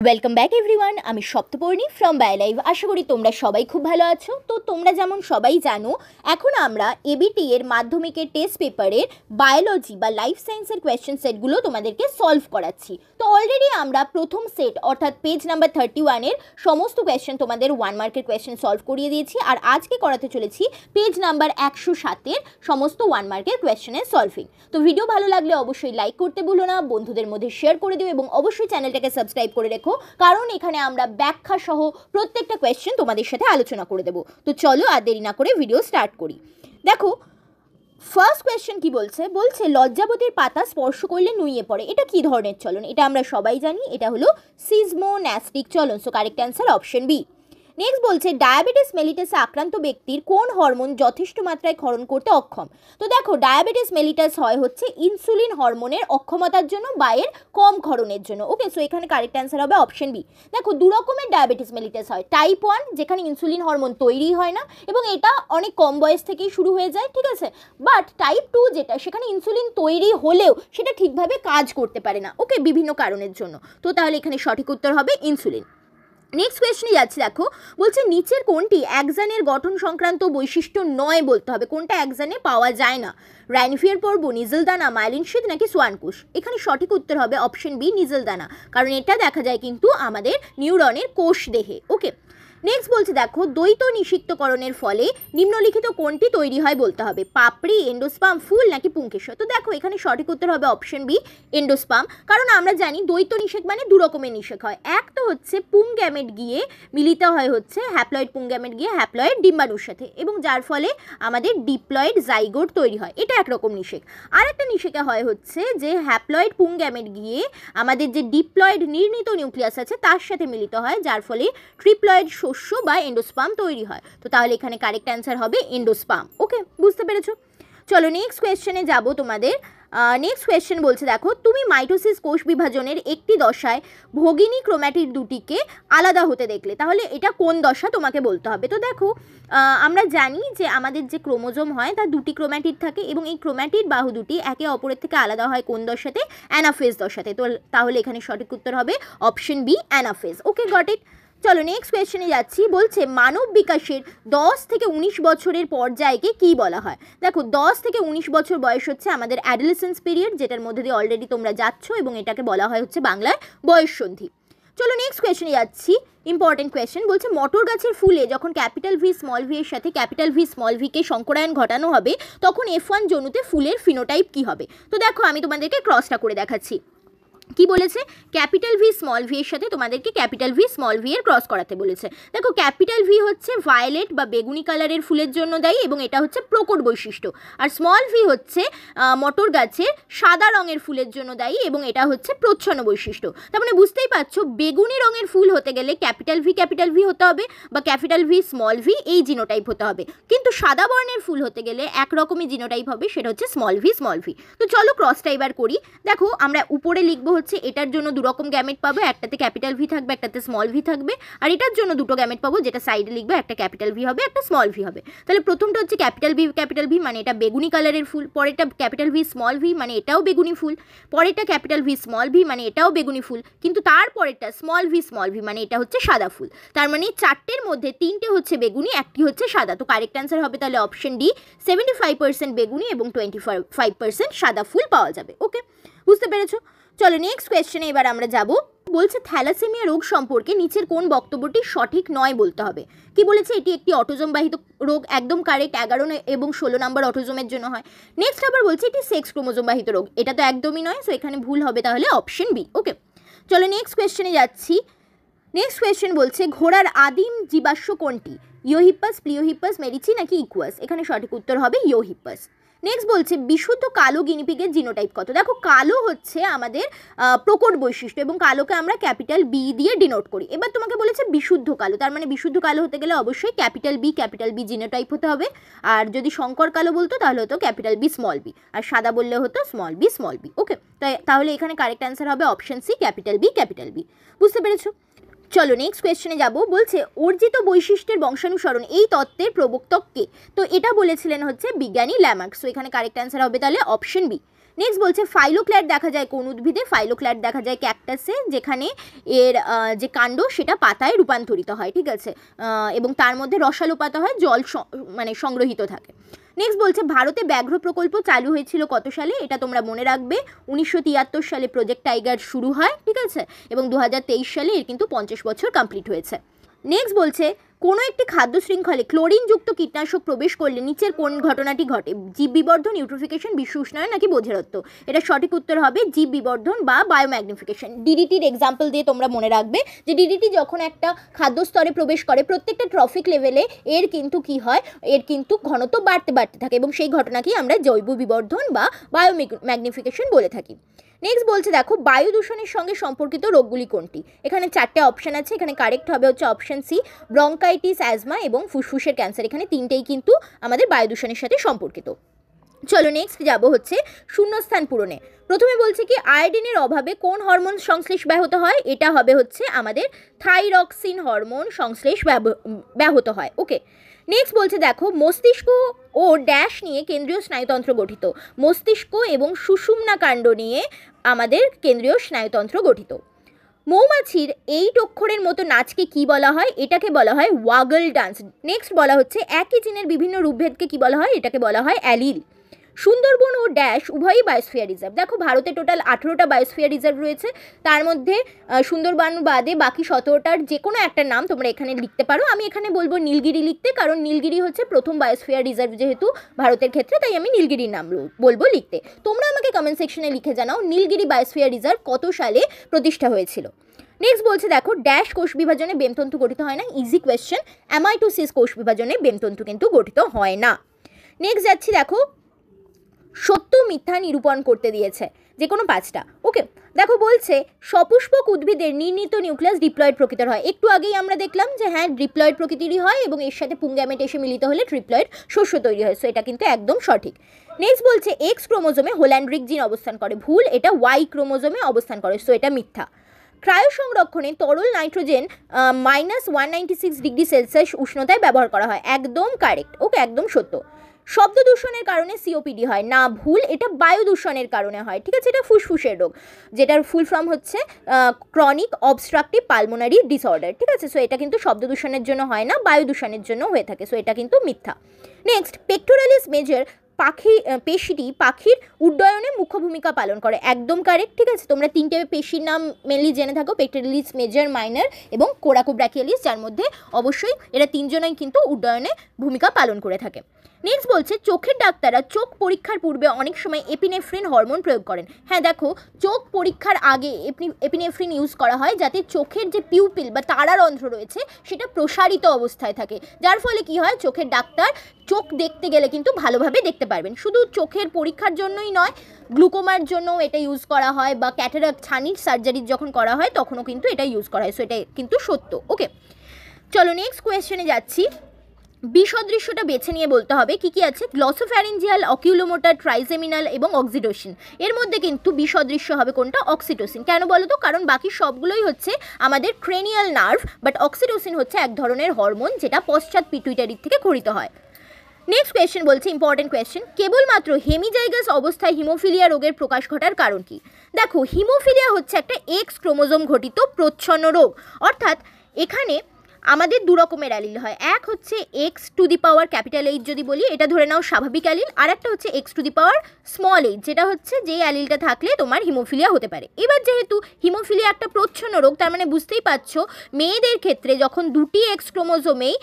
Welcome back everyone. আমি Saptaparni from বায়োলাইভ। আশা করি তোমরা সবাই খুব ভালো আছো। তো তোমরা যেমন সবাই জানো, এখন আমরা এবিটি এর মাধ্যমিকের টেস্ট পেপারের বায়োলজি বা লাইফ সায়েন্সের কোয়েশ্চেন সেটগুলো তোমাদেরকে সলভ করাচ্ছি। তো অলরেডি আমরা প্রথম সেট অর্থাৎ পেজ নাম্বার 31-এর সমস্ত কোয়েশ্চেন তোমাদের 1 মার্কের কোয়েশ্চেন সলভ করিয়ে দিয়েছি, আর আজকে করাতে চলেছি পেজ নাম্বার 107-এর সমস্ত 1 মার্কের কোয়েশ্চেনের সলভিং। তো ভিডিও ভালো লাগলে অবশ্যই লাইক করতে ভুলো না, বন্ধুদের মধ্যে শেয়ার করে দিও এবং অবশ্যই চ্যানেলটাকে সাবস্ক্রাইব করে রেখো, কারণ এখানে আমরা ব্যাখ্যা সহ প্রত্যেকটা কোয়েশ্চেন তোমাদের সাথে আলোচনা করে দেবো। তো চলো আর দেরি না করে ভিডিও স্টার্ট করি। দেখো ফার্স্ট কোয়েশ্চেন কি বলছে, লজ্জাবতীর পাতা স্পর্শ করলে নুইয়ে পড়ে। এটা কি ধরনের চলন? এটা আমরা সবাই জানি, এটা হলো সিজমোন্যাস্টিক চলন। So correct answer option B. Next বলছে ডায়াবেটিস মেলিটাসে আক্রান্ত ব্যক্তির কোন হরমোন যথেষ্ট মাত্রায় ক্ষরণ করতে অক্ষম? তো দেখো ডায়াবেটিস মেলিটাস হয় হচ্ছে ইনসুলিন হরমোনের অক্ষমতার জন্য বা এর কম ক্ষরণের জন্য। ওকে, সো এখানে কারেক্ট অ্যান্সার হবে অপশন বি। দেখো দু রকমের ডায়াবেটিস মেলিটাস হয়, টাইপ 1 যেখানে ইনসুলিন হরমোন তৈরি হয় না এবং এটা অনেক কম বয়স থেকেই শুরু হয়ে যায়, ঠিক আছে, বাট টাইপ 2 যেটা সেখানে ইনসুলিন তৈরি হলেও সেটা ঠিকভাবে কাজ করতে পারে না, ওকে, বিভিন্ন কারণের জন্য। তো তাহলে এখানে সঠিক উত্তর হবে ইনসুলিন। নেক্সট কোয়েশ্চনে যাচ্ছি। দেখো বলছে নিচের কোনটি একজানের গঠন সংক্রান্ত বৈশিষ্ট্য নয় বলতে হবে। কোনটা একজানে পাওয়া যায় না? রাইনফিয়ার পর্ব, নিজেল দানা, মাইলিন শীথ নাকি সোয়ানকোষ? এখানে সঠিক উত্তর হবে অপশন বি, নিজেল দানা, কারণ এটা দেখা যায় কিন্তু আমাদের নিউরনের কোষ দেহে। ওকে, নেক্সট বলছে দেখো দ্বৈত নিষিক্তকরণের ফলে নিম্নলিখিত কোনটি তৈরি হয় বলতে হবে? পাপড়ি, এন্ডোস্পাম, ফুল নাকি পুংকেশর? তো দেখো এখানে সঠিক উত্তর হবে অপশন বি, এন্ডোস্পাম, কারণ আমরা জানি দ্বৈত নিষেক মানে দু রকমের নিষেক হয়। এক তো হচ্ছে পুং গ্যামেট গিয়ে মিলিত হয় হচ্ছে হ্যাপ্লয়েড পুং গ্যামেট গিয়ে হ্যাপ্লয়েড ডিম্বাণুর সাথে, এবং যার ফলে আমাদের ডিপ্লয়েড জাইগোট তৈরি হয়, এটা একরকম নিষেক। আর একটা নিষেকে হয় হচ্ছে যে হ্যাপ্লয়েড পুং গ্যামেট গিয়ে আমাদের যে ডিপ্লয়েড নির্ণীত নিউক্লিয়াস আছে তার সাথে মিলিত হয়, যার ফলে ট্রিপ্লয়েড শস্য বা এন্ডোস্পাম তৈরি হয়। তো তাহলে এখানে কারেক্ট অ্যান্সার হবে এন্ডোস্পাম। ওকে, বুঝতে পেরেছো? চলো নেক্সট কোয়েশ্চেনে যাব তোমাদের। নেক্সট কোয়েশ্চেন বলছে দেখো তুমি মাইটোসিস কোষ বিভাজনের একটি দশায় ভগিনী ক্রোম্যাটিড দুটিকে আলাদা হতে দেখলে, তাহলে এটা কোন দশা তোমাকে বলতে হবে। তো দেখো আমরা জানি যে আমাদের যে ক্রোমোজোম হয় তার দুটি ক্রোম্যাটিড থাকে এবং এই ক্রোম্যাটিড বাহু দুটি একে অপরের থেকে আলাদা হয় কোন দশাতে? অ্যানাফেজ দশাতে। তো তাহলে এখানে সঠিক উত্তর হবে option B, anaphase. Okay, got it. চলো নেক্সট কোয়েশ্চেনে যাচ্ছি। বলছে মানব বিকাশের 10 থেকে 19 বছরের পর্যায়কে কি বলা হয়? দেখো 10 থেকে 19 বছর বয়স হচ্ছে আমাদের অ্যাডোলেসেন্স পিরিয়ড, যেটার মধ্যে দিয়ে অলরেডি তোমরা যাচ্ছ, এবং এটাকে বলা হয় হচ্ছে বাংলায় বয়ঃসন্ধি। চলো নেক্সট কোয়েশ্চেনে যাচ্ছি। ইম্পর্টেন্ট কোয়েশ্চেন বলছে মটর গাছের ফুলে যখন ক্যাপিটাল ভি স্মল ভি এর সাথে ক্যাপিটাল ভি স্মল ভিকে সংকরায়ন ঘটানো হবে তখন F1 জনুতে ফুলের ফিনোটাইপ কি হবে? তো দেখো আমি তোমাদেরকে ক্রসটা করে দেখাচ্ছি। কি বলেছে? ক্যাপিটাল ভি স্মল ভি এর সাথে তোমাদেরকে ক্যাপিটাল ভি স্মল ভি এর ক্রস করাতে বলেছে। দেখো ক্যাপিটাল ভি হচ্ছে ভায়োলেট বা বেগুনি কালারের ফুলের জন্য দায়ী এবং এটা হচ্ছে প্রকট বৈশিষ্ট্য, আর স্মল ভি হচ্ছে মটর গাছের সাদা রঙের ফুলের জন্য দায়ী এবং এটা হচ্ছে প্রচ্ছন্ন বৈশিষ্ট্য। তার মানে বুঝতেই পারছো বেগুনি রঙের ফুল হতে গেলে ক্যাপিটাল ভি হতে হবে বা ক্যাপিটাল ভি স্মল ভি এই জিনোটাইপ হতে হবে, কিন্তু সাদা বর্ণের ফুল হতে গেলে একরকমই জিনোটাইপ হবে, সেটা হচ্ছে স্মল ভি। তো চলো ক্রসটা এবার করি। দেখো আমরা উপরে লিখবো হচ্ছে এটার জন্য দু রকম গ্যামেট পাবো, একটাতে ক্যাপিটাল ভি থাকবে একটাতে স্মল ভি থাকবে, আর এটার জন্য দুটো গ্যামেট পাবো, যেটা সাইডে লিখবে একটা ক্যাপিটাল ভি হবে একটা স্মল ভি হবে। তাহলে প্রথমটা হচ্ছে ক্যাপিটাল ভি মানে এটা বেগুনি কালারের ফুল, পরেরটা ক্যাপিটাল ভি স্মল ভি মানে এটাও বেগুনি ফুল, পরেরটা ক্যাপিটাল ভি স্মল ভি মানে এটাও বেগুনি ফুল, কিন্তু তারপরেরটা স্মল ভি মানে এটা হচ্ছে সাদা ফুল। তার মানে চারটের মধ্যে তিনটে হচ্ছে বেগুনি, একটি হচ্ছে সাদা। তো কারেক্ট অ্যান্সার হবে তাহলে অপশন ডি, 75% বেগুনি এবং 25% সাদা ফুল পাওয়া যাবে। ওকে, বুঝতে পেরেছো? চলো নেক্সট কোয়েশ্চেনে এবার আমরা যাব। বলছে থ্যালাসেমিয়া রোগ সম্পর্কে নিচের কোন বক্তব্যটি সঠিক নয় বলতে হবে? কি বলেছে? এটি একটি অটোজোম বাহিত রোগ, একদম কারেক্ট, 11 এবং 16 নম্বর অটোজোমের জন্য হয়। নেক্সট আবার বলছে এটি সেক্স ক্রোমোজোম বাহিত রোগ, এটা তো একদমই নয়, সো এখানে ভুল হবে তাহলে অপশন বি। ওকে, চলো নেক্সট কোয়েশ্চেনে যাচ্ছি। নেক্সট কোয়েশ্চেন বলছে ঘোড়ার আদিম জীবাশ্ম কোনটি? ইওহিপ্পাস, প্লিওহিপ্পাস, মেরিচি নাকি ইকুয়াস? এখানে সঠিক উত্তর হবে ইওহিপ্পাস। নেক্সট বলছে বিশুদ্ধ কালো গিনিপিগের জিনোটাইপ কত? দেখো কালো হচ্ছে আমাদের প্রকট বৈশিষ্ট্য এবং কালোকে আমরা ক্যাপিটাল বি দিয়ে ডিনোট করি। এবার তোমাকে বলেছে বিশুদ্ধ কালো, তার মানে বিশুদ্ধ কালো হতে গেলে অবশ্যই ক্যাপিটাল বি জিনোটাইপ হতে হবে, আর যদি শঙ্কর কালো বলতো তাহলে হতো ক্যাপিটাল বি স্মল বি, আর সাদা বললে হতো স্মল বি। ওকে, তাহলে এখানে কারেক্ট অ্যান্সার হবে অপশন সি, ক্যাপিটাল বি। বুঝতে পেরেছো? চলো নেক্সট কোয়েশ্চেনে যাব। বলছে অর্জিত বৈশিষ্ট্যের বংশানুসরণ এই তত্ত্বের প্রবর্তক কে? তো এটা বলেছিলেন হচ্ছে বিজ্ঞানী ল্যামার্ক, সো এখানে কারেক্ট অ্যান্সার হবে তাহলে অপশন বি। নেক্সট বলছে ফাইলোক্ল্যাড দেখা যায় কোন উদ্ভিদে? ফাইলোক্ল্যাড দেখা যায় ক্যাকটাসে, যেখানে এর যে কাণ্ড সেটা পাতায় রূপান্তরিত হয়, ঠিক আছে, এবং তার মধ্যে রসালো পাতা হয়, জল মানে সংগ্রহীত থাকে। নেক্সট বলছে ভারতে ব্যাঘ্র প্রকল্প চালু হয়েছিল কত সালে? এটা তোমরা মনে রাখবে, 1973 সালে প্রজেক্ট টাইগার শুরু হয়, ঠিক আছে, এবং 2023 সালে এর কিন্তু 50 বছর কমপ্লিট হয়েছে। নেক্সট বলছে কোনো একটি খাদ্য শৃঙ্খলে ক্লোরিনযুক্ত কীটনাশক প্রবেশ করলে নিচের কোন ঘটনাটি ঘটে? জীব বিবর্ধন, ইউট্রোফিকেশন, বিশ্ব উষ্ণায়ন নাকি বোঝারত্ব? এটা সঠিক উত্তর হবে জীব বিবর্ধন বা বায়োম্যাগনিফিকেশন। ডিডিটির এক্সাম্পল দিয়ে তোমরা মনে রাখবে যে ডিডিটি যখন একটা খাদ্য স্তরে প্রবেশ করে প্রত্যেকটা ট্রফিক লেভেলে এর কিন্তু কি হয়, এর কিন্তু ঘনত্ব বাড়তে বাড়তে থাকে এবং সেই ঘটনাকেই আমরা জৈব বিবর্ধন বা বায়োম্যাগনিফিকেশন বলে থাকি। নেক্সট বলছে দেখো বায়ু দূষণের সঙ্গে সম্পর্কিত রোগগুলি কোনটি? এখানে 4টে অপশান আছে, এখানে কারেক্ট হবে হচ্ছে অপশান সি, ব্রঙ্কাইটিস, অ্যাজমা এবং ফুসফুসের ক্যান্সার। এখানে 3টেই কিন্তু আমাদের বায়ু দূষণের সাথে সম্পর্কিত। চলো নেক্সট যাব হচ্ছে শূন্যস্থান পূরণে। প্রথমে বলছে কি আয়োডিনের অভাবে কোন হরমোন সংশ্লেষ ব্যাহত হয়? এটা হবে হচ্ছে আমাদের থাইরক্সিন হরমোন সংশ্লেষ ব্যাহত হয়। ওকে, নেক্সট বলছে দেখো মস্তিষ্ক ও ড্যাশ নিয়ে কেন্দ্রীয় স্নায়ুতন্ত্র গঠিত? মস্তিষ্ক এবং সুষুম্না কাণ্ড নিয়ে আমাদের কেন্দ্রীয় স্নায়ুতন্ত্র গঠিত। মৌমাছির 8 অক্ষরের মতো নাচকে কি বলা হয়? এটাকে বলা হয় ওয়াগল ডান্স। নেক্সট বলা হচ্ছে একই জিনের বিভিন্ন রূপভেদকে কি বলা হয়? এটাকে বলা হয় অ্যালিল। সুন্দরবন ও ড্যাশ উভয়ই বায়োস্ফিয়ার রিজার্ভ। দেখো ভারতে টোটাল 18টা বায়োস্ফিয়ার রিজার্ভ রয়েছে, তার মধ্যে সুন্দরবন বাদে বাকি 17টার যে কোনো একটা নাম তোমরা এখানে লিখতে পারো। আমি এখানে বলবো নীলগিরি লিখতে, কারণ নীলগিরি হচ্ছে প্রথম বায়োস্ফিয়ার রিজার্ভ যেহেতু ভারতের ক্ষেত্রে, তাই আমি নীলগিরির নাম বলবো লিখতে। তোমরা আমাকে কমেন্ট সেকশনে লিখে জানাও নীলগিরি বায়োস্ফিয়ার রিজার্ভ কত সালে প্রতিষ্ঠা হয়েছিল। নেক্সট বলছে দেখো ড্যাশ কোষ বিভাজনে বেমতন্তু গঠিত হয় না? ইজি কোয়েশ্চেন, অ্যামাইটোসিস কোষ বিভাজনে বেমতন্তু কিন্তু গঠিত হয় না। নেক্সট যাচ্ছি দেখো সত্য মিথ্যা নিরূপণ করতে দিয়েছে যে কোনো 5টা। ওকে, দেখো বলছে সপুষ্পক উদ্ভিদের নির্ণীত নিউক্লিয়াস ডিপ্লয়েড প্রকৃতির হয়। একটু আগেই আমরা দেখলাম যে হ্যাঁ ডিপ্লয়েড প্রকৃতিরই হয় এবং এর সাথে পুংগ্যামেট এসে মিলিত হলে ট্রিপ্লয়েড শস্য তৈরি হয়। সো এটা কিন্তু একদম সঠিক। নেক্সট বলছে এক্স ক্রোমোজোমে হোল্যান্ড্রিক জিন অবস্থান করে। ভুল, এটা ওয়াই ক্রোমোজোমে অবস্থান করে। সো এটা মিথ্যা। ক্রায়ো সংরক্ষণে তরল নাইট্রোজেন -196 ডিগ্রি সেলসিয়াস উষ্ণতায় ব্যবহার করা হয়। একদম কারেক্ট। ওকে, একদম সত্য। শব্দ দূষণের কারণে সিওপিডি হয় না? ভুল, এটা বায়ু দূষণের কারণে হয়, ঠিক আছে, এটা ফুসফুসের রোগ, যেটার ফুল ফর্ম হচ্ছে ক্রনিক অবস্ট্রাকটিভ পালমোনারি ডিসঅর্ডার, ঠিক আছে। সো এটা কিন্তু শব্দ দূষণের জন্য হয় না, বায়ু দূষণের জন্য হয়ে থাকে। সো এটা কিন্তু মিথ্যা। নেক্সট পেক্টোরালিস মেজর পেশিটি পাখির উড্ডয়নে মুখ্য ভূমিকা পালন করে। একদম কারেক্ট, ঠিক আছে। তোমরা 3টে পেশির নাম মেনলি জেনে থাকো, পেক্টোরালিস মেজর, মাইনর এবং কোরাকোব্রাকিয়ালিস, যার মধ্যে অবশ্যই এরা 3জনই কিন্তু উড্ডয়নে ভূমিকা পালন করে থাকে। নেক্সট বলছে চোখের ডাক্তাররা চোখ পরীক্ষার পূর্বে অনেক সময় এপিনেফ্রিন হরমোন প্রয়োগ করেন। হ্যাঁ দেখো, চোখ পরীক্ষার আগে এপিনেফ্রিন ইউজ করা হয় যাতে চোখের যে পিউপিল বা তারারন্ধ্র রয়েছে সেটা প্রসারিত অবস্থায় থাকে, যার ফলে কি হয় চোখের ডাক্তার চোখ দেখতে গেলে কিন্তু ভালোভাবে দেখতে পারবেন। শুধু চোখের পরীক্ষার জন্যই নয়, গ্লুকোমার জন্য এটা ইউজ করা হয়, বা ক্যাটারাক্ট ছানির সার্জারি যখন করা হয় তখনও কিন্তু এটা ইউজ করা হয়। সো এটা কিন্তু সত্য। ওকে, চলো নেক্সট কোয়েশ্চেনে যাচ্ছি। বিসদৃশ্যটা বেছে নিয়ে বলতে হবে কি কি আছে। গ্লসোফ্যারিঞ্জিয়াল, অকিউলোমোটর, ট্রাইজেমিনাল এবং অক্সিটোসিন। এর মধ্যে কিন্তু বিসদৃশ্য হবে কোনটা? অক্সিটোসিন। কেন বলো তো? কারণ বাকি সবগুলোই হচ্ছে আমাদের ক্রেনিয়াল নার্ভ, বাট অক্সিটোসিন হচ্ছে এক ধরনের হরমোন যেটা পশ্চাৎ পিটুইটারির থেকে ক্ষরিত হয়। নেক্সট কোয়েশ্চেন বলছে ইম্পর্টেন্ট কোয়েশ্চেন, কেবলমাত্র হেমিজাইগাস অবস্থায় হিমোফিলিয়া রোগের প্রকাশ ঘটার কারণ কি? দেখো হিমোফিলিয়া হচ্ছে একটা এক্স ক্রোমোজোম ঘটিত প্রচ্ছন্ন রোগ, অর্থাৎ এখানে আমাদের 2 রকমের অ্যালিল হয়। এক হচ্ছে x to the power capital H যদি বলি, এটা ধরে নাও স্বাভাবিক অ্যালিল, আর একটা হচ্ছে x to the power small H, যেটা হচ্ছে যে অ্যালিলটা থাকলে তোমার হিমোফিলিয়া হতে পারে। এবার যেহেতু হিমোফিলিয়া একটা প্রচ্ছন্ন রোগ, তার মানে বুঝতেই পারছো মেয়েদের ক্ষেত্রে যখন 2টি এক্স ক্রোমোজোমেই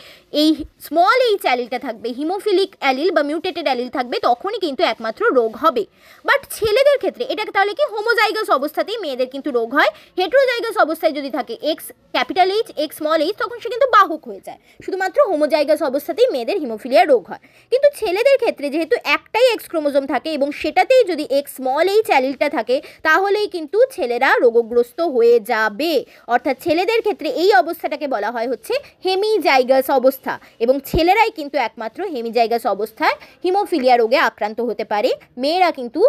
এই স্মল এইচ অ্যালিলটা থাকবে, হিমোফিলিক অ্যালিল বা মিউটেটেড অ্যালিল থাকবে, তখনই কিন্তু একমাত্র রোগ হবে। বাট ছেলেদের ক্ষেত্রে এটা তাহলে কি হোমোজাইগাস অবস্থাতেই মেয়েদের কিন্তু রোগ হয়। হেটেরোজাইগাস অবস্থায় যদি থাকে x capital H x small H, তখন সে কিন্তু বাহক হয়ে যায়। শুধুমাত্র হোমোজাইগাস অবস্থাতেই মেয়েদের হিমোফিলিয়া রোগ হয়। কিন্তু ছেলেদের ক্ষেত্রে যেহেতু একটাই এক্স ক্রোমোজোম থাকে এবং সেটাতেই যদি এক্স স্মল এইচ অ্যালিলটা থাকে, তাহলেই কিন্তু ছেলেরা রোগগ্রস্ত হয়ে যাবে। অর্থাৎ ছেলেদের ক্ষেত্রে এই অবস্থাটাকে বলা হয় হচ্ছে হেমিজাইগাস অবস্থা, এবং ছেলেরাই কিন্তু একমাত্র হেমিজাইগাস অবস্থায় হিমোফিলিয়া রোগে আক্রান্ত হতে পারে। মেয়েরা কিন্তু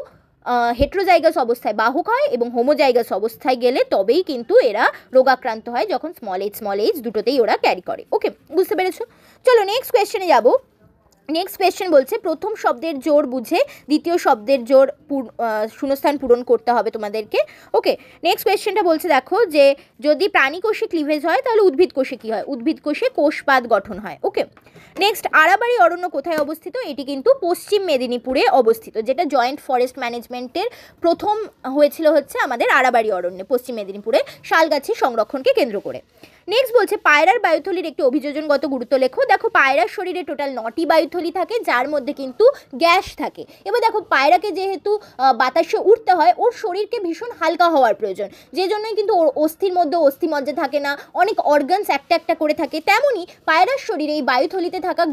হেট্রোজাইগাস অবস্থায় বাহক হয় এবং হোমোজাইগাস অবস্থায় গেলে তবেই কিন্তু এরা রোগাক্রান্ত হয়, যখন স্মল এইচ দুটোতেই ওরা ক্যারি করে। ওকে, বুঝতে পেরেছো? চলো নেক্সট কোয়েশ্চেনে যাব। নেক্সট কোয়েশ্চেন বলছে প্রথম শব্দের জোর বুঝে দ্বিতীয় শব্দের জোর শূন্যস্থান পূরণ করতে হবে তোমাদেরকে। ওকে, নেক্সট কোয়েশ্চেনটা বলছে দেখো যে যদি প্রাণী কোষে ক্লিভেজ হয় তাহলে উদ্ভিদ কোষে কী হয়? উদ্ভিদ কোষে কোষপাদ গঠন হয়। ওকে, নেক্সট আরাবাড়ি অরণ্য কোথায় অবস্থিত? এটি কিন্তু পশ্চিম মেদিনীপুরে অবস্থিত, যেটা জয়েন্ট ফরেস্ট ম্যানেজমেন্টের প্রথম হয়েছিল হচ্ছে আমাদের আরাবাড়ি অরণ্যে পশ্চিম মেদিনীপুরে শালগাছি সংরক্ষণকে কেন্দ্র করে। নেক্সট বলছে পায়রার বায়ুথলির একটি অভিযোজনগত গুরুত্ব লেখো। দেখো পায়রার শরীরে টোটাল 9টি বায়ুথলি থাকে, যার মধ্যে কিন্তু গ্যাস থাকে। এবার দেখো পায়রাকে যেহেতু বাতাসে উঠতে হয়, ওর শরীরকে ভীষণ হালকা হওয়ার প্রয়োজন, যে জন্যই কিন্তু ওর অস্থির মধ্যে অস্থিমজ্জা থাকে না, অনেক অর্গানস একটা একটা করে থাকে। তেমনই পায়রার শরীরে এই বায়ুথলিতে থাকা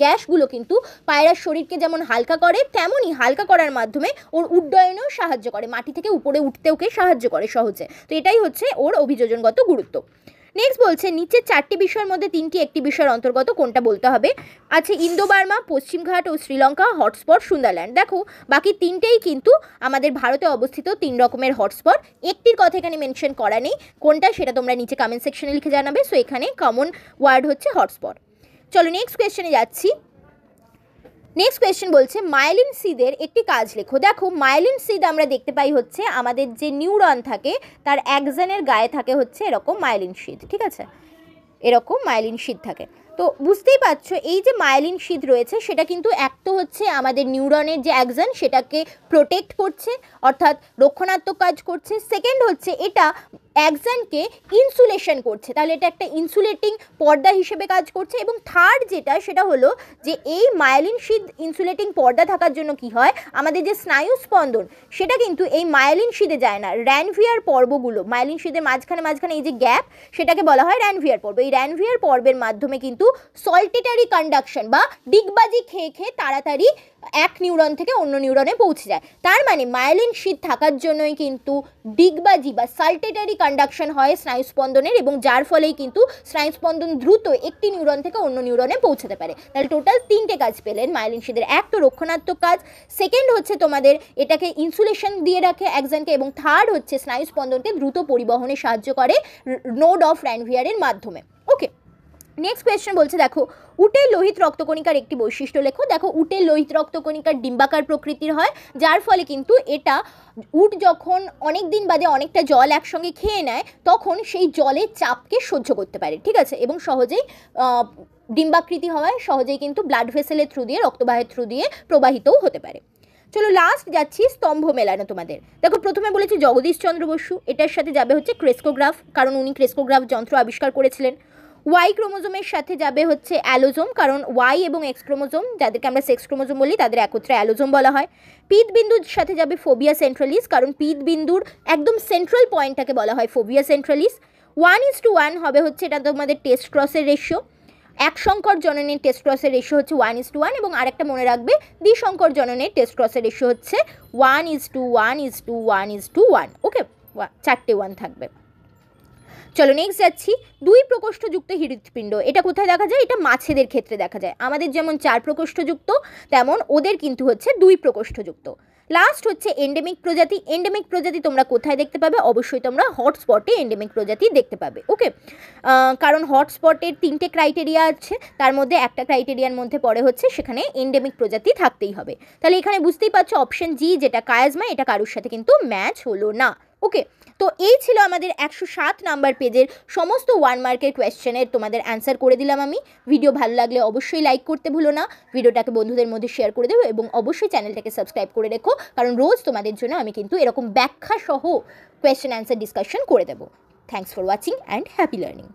গ্যাসগুলো কিন্তু পায়রার শরীরকে যেমন হালকা করে, তেমনই হালকা করার মাধ্যমে ওর উড্ডয়নেও সাহায্য করে, মাটি থেকে উপরে উঠতে ওকে সাহায্য করে সহজে। তো এটাই হচ্ছে ওর অভিযোজনগত গুরুত্ব। নেক্সট বলছে নিচের 4টি বিষয়ের মধ্যে 3টি একটি বিষয়ের অন্তর্গত, কোনটা বলতে হবে? আছে ইন্দো বার্মা, পশ্চিমঘাট ও শ্রীলঙ্কা, হটস্পট সুন্দরল্যান্ড। দেখো বাকি 3টেই কিন্তু আমাদের ভারতে অবস্থিত 3 রকমের হটস্পট। একটির কথা এখানে মেনশন করা নেই, কোনটা সেটা তোমরা নিচে কমেন্ট সেকশনে লিখে জানাবে। সো এখানে কমন ওয়ার্ড হচ্ছে হটস্পট। চলো নেক্সট কোয়েশ্চেনে যাচ্ছি। নেক্সট কোয়েশ্চেন বলছে মাইলিন সিদের একটি কাজ লেখো। দেখো মাইলিন সিদ আমরা দেখতে পাই হচ্ছে আমাদের যে নিউরন থাকে তার একজনের গায়ে থাকে হচ্ছে এরকম মাইলিন শিট, ঠিক আছে, এরকম মাইলিন শিট থাকে। তো বুঝতেই পারছো এই যে মাইলিন শিট রয়েছে সেটা কিন্তু এক তো হচ্ছে আমাদের নিউরনের যে অ্যাকশন সেটাকে প্রোটেক্ট করছে, অর্থাৎ রক্ষণাত্মক কাজ করছে। সেকেন্ড হচ্ছে এটা অ্যাকশনকে ইনসুলেশন করছে, তাহলে এটা একটা ইনসুলেটিং পর্দা হিসেবে কাজ করছে। এবং থার্ড যেটা সেটা হলো যে এই মাইলিন শিট ইনসুলেটিং পর্দা থাকার জন্য কি হয়, আমাদের যে স্নায়ু স্পন্দন সেটা কিন্তু এই মাইলিন শিটে যায় না। র্যানভিয়ার পর্বগুলো মাইলিন শিটের মাঝখানে এই যে গ্যাপ সেটাকে বলা হয় র্যানভিয়ার পর্ব। এই র্যানভিয়ার পর্বের মাধ্যমে কিন্তু সল্টেটারি কন্ডাকশন বা ডিগবাজি খেয়ে খেয়ে তাড়াতাড়ি এক নিউরন থেকে অন্য নিউরনে পৌঁছে যায়। তার মানে মাইলিন শিট থাকার জন্যই কিন্তু ডিগবাজি বা সাল্টেটারি কন্ডাকশন হয় স্নায়ুস্পন্দনের, এবং যার ফলেই কিন্তু স্নায়ুস্পন্দন দ্রুত একটি নিউরন থেকে অন্য নিউরনে পৌঁছাতে পারে। তাহলে টোটাল 3টে কাজ পেলেন মাইলিন শিটের। এক তো রক্ষণাত্মক কাজ, সেকেন্ড হচ্ছে তোমাদের এটাকে ইনসুলেশন দিয়ে রাখে একজনকে, এবং থার্ড হচ্ছে স্নায়ুস্পন্দনকে দ্রুত পরিবহনে সাহায্য করে নোড অফ র্যানভিয়ারের মাধ্যমে। ওকে, নেক্সট কোয়েশ্চেন বলছে দেখো উটের লোহিত রক্তকণিকার একটি বৈশিষ্ট্য লেখো। দেখো উটের লোহিত রক্তকণিকার ডিম্বাকার প্রকৃতির হয়, যার ফলে কিন্তু এটা উট যখন অনেক দিন বাদে অনেকটা জল একসঙ্গে খেয়ে নেয় তখন সেই জলের চাপকে সহ্য করতে পারে, ঠিক আছে, এবং সহজেই ডিম্বাকৃতি হওয়ায় সহজেই কিন্তু ব্লাড ভেসেলের থ্রু দিয়ে রক্তবাহের থ্রু দিয়ে প্রবাহিতও হতে পারে। চলো লাস্ট যাচ্ছি স্তম্ভ মেলানো তোমাদের। দেখো প্রথমে বলেছি জগদীশ চন্দ্র বসু, এটার সাথে যাবে হচ্ছে ক্রেস্কোগ্রাফ, কারণ উনি ক্রেস্কোগ্রাফ যন্ত্র আবিষ্কার করেছিলেন। ওয়াই ক্রোমোজোমের সাথে যাবে হচ্ছে অ্যালোজোম, কারণ ওয়াই এবং এক্স ক্রোমোজোম যাদেরকে আমরা সেক্স ক্রোমোজোম বলি তাদের একত্রে অ্যালোজোম বলা হয়। পিত বিন্দুর সাথে যাবে ফোবিয়া সেন্ট্রালিস, কারণ পিত বিন্দুর একদম সেন্ট্রাল পয়েন্টটাকে বলা হয় ফোবিয়া সেন্ট্রালিস। 1:1 হবে হচ্ছে এটা তোমাদের টেস্ট ক্রসের রেশিও। এক সংকর জননের টেস্ট ক্রসের রেশিও হচ্ছে 1:1, এবং আরেকটা মনে রাখবে দ্বিসংকর জননের টেস্ট ক্রসের রেশিও হচ্ছে 1:1:1:1। ওকে, 4টে 1 থাকবে। চলো নেক্সট যাচ্ছি 2 প্রকোষ্ঠযুক্ত হৃৎপিণ্ড। এটা কোথায় দেখা যায়? এটা মাছেদের ক্ষেত্রে দেখা যায়। আমাদের যেমন 4 প্রকোষ্ঠযুক্ত তেমন ওদের কিন্তু হচ্ছে 2 প্রকোষ্ঠযুক্ত। লাস্ট হচ্ছে এন্ডেমিক প্রজাতি। এন্ডেমিক প্রজাতি তোমরা কোথায় দেখতে পাবে? অবশ্যই তোমরা হটস্পটে এন্ডেমিক প্রজাতি দেখতে পাবে। ওকে, কারণ হটস্পটের 3টে ক্রাইটেরিয়া আছে, তার মধ্যে একটা ক্রাইটেরিয়ার মধ্যে পড়ে হচ্ছে সেখানে এন্ডেমিক প্রজাতি থাকতেই হবে। তাহলে এখানে বুঝতেই পারছো অপশন জি যেটা কায়াজমা, এটা কারোর সাথে কিন্তু ম্যাচ হলো না। ওকে, তো এই ছিল আমাদের 107 নাম্বার পেজের সমস্ত 1 মার্কের কোয়েশ্চেনের তোমাদের অ্যান্সার করে দিলাম আমি। ভিডিও ভালো লাগলে অবশ্যই লাইক করতে ভুলো না, ভিডিওটাকে বন্ধুদের মধ্যে শেয়ার করে দেবো, এবং অবশ্যই চ্যানেলটাকে সাবস্ক্রাইব করে রেখো, কারণ রোজ তোমাদের জন্য আমি কিন্তু এরকম ব্যাখ্যা সহ কোয়েশ্চেন অ্যান্সার ডিসকাশন করে দেবো। Thanks for watching and happy learning.